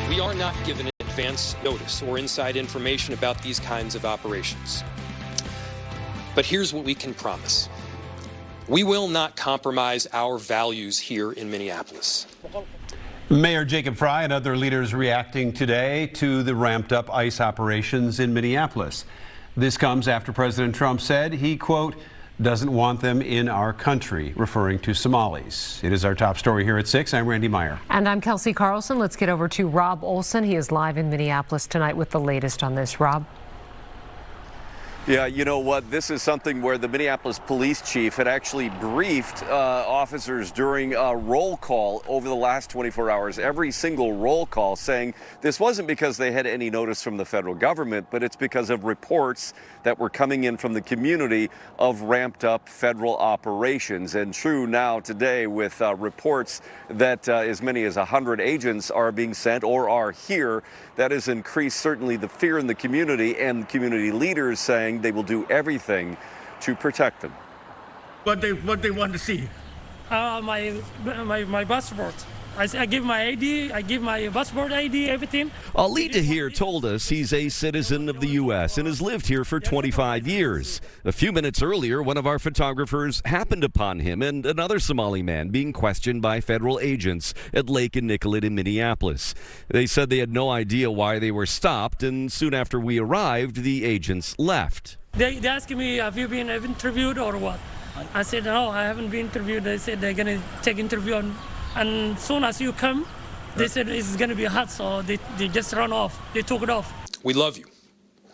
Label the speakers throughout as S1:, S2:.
S1: We are not given advance notice or inside information about these kinds of operations. But here's what we can promise. We will not compromise our values here in Minneapolis.
S2: Mayor Jacob Fry and other leaders reacting today to the ramped up ICE operations in Minneapolis. This comes after President Trump said he, quote, doesn't want them in our country, referring to Somalis. It is our top story here at 6. I'm Randy Meyer.
S3: And I'm Kelsey Carlson. Let's get over to Rob Olson. He is live in Minneapolis tonight with the latest on this. Rob?
S4: Yeah, you know what? This is something where the Minneapolis police chief had actually briefed officers during a roll call over the last 24 hours, every single roll call, saying this wasn't because they had any notice from the federal government, but it's because of reports that were coming in from the community of ramped up federal operations. And true now today with reports that as many as 100 agents are being sent or are here, that has increased certainly the fear in the community, and community leaders saying they will do everything to protect them.
S5: What they want to see? My passport. I give my ID, I give my passport ID, everything.
S6: Ali Dahir told us he's a citizen of the U.S. and has lived here for 25 years. A few minutes earlier, one of our photographers happened upon him and another Somali man being questioned by federal agents at Lake and Nicollet in Minneapolis. They said they had no idea why they were stopped, and soon after we arrived, the agents left.
S5: They asked me, have you been interviewed or what? I said, no, I haven't been interviewed. They said they're going to take interview on. And soon as you come, they said it's going to be hot, so they just run off. They took it off.
S1: We love you.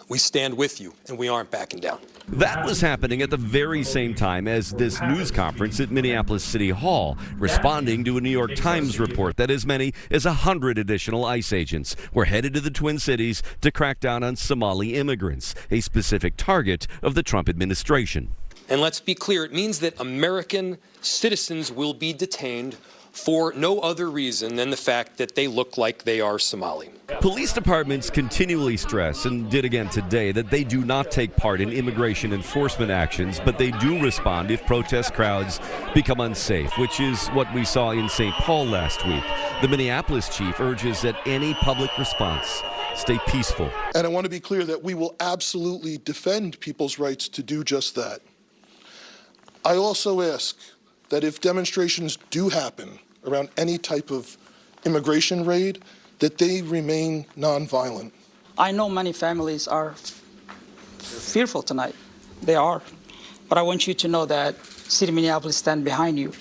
S1: We stand with you, and we aren't backing down.
S6: That was happening at the very same time as this news conference at Minneapolis City Hall, responding to a New York Times report that as many as 100 additional ICE agents were headed to the Twin Cities to crack down on Somali immigrants, a specific target of the Trump administration.
S1: And let's be clear, it means that American citizens will be detained for no other reason than the fact that they look like they are Somali.
S6: Police departments continually stress, and did again today, that they do not take part in immigration enforcement actions, but they do respond if protest crowds become unsafe, which is what we saw in St. Paul last week. The Minneapolis chief urges that any public response stay peaceful.
S7: And I want to be clear that we will absolutely defend people's rights to do just that. I also ask that if demonstrations do happen around any type of immigration raid, that they remain nonviolent.
S8: I know many families are fearful tonight. They are. But I want you to know that City of Minneapolis stand behind you.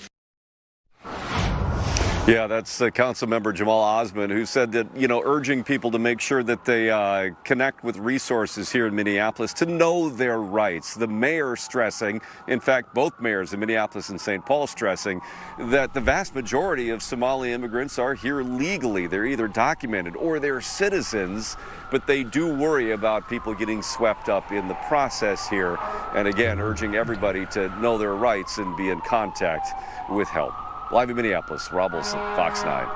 S4: Yeah, that's Council Member Jamal Osman, who said that, urging people to make sure that they connect with resources here in Minneapolis to know their rights. The mayor stressing, in fact, both mayors in Minneapolis and St. Paul stressing that the vast majority of Somali immigrants are here legally. They're either documented or they're citizens, but they do worry about people getting swept up in the process here. And again, urging everybody to know their rights and be in contact with help. Live in Minneapolis, Rob Olson, Fox 9.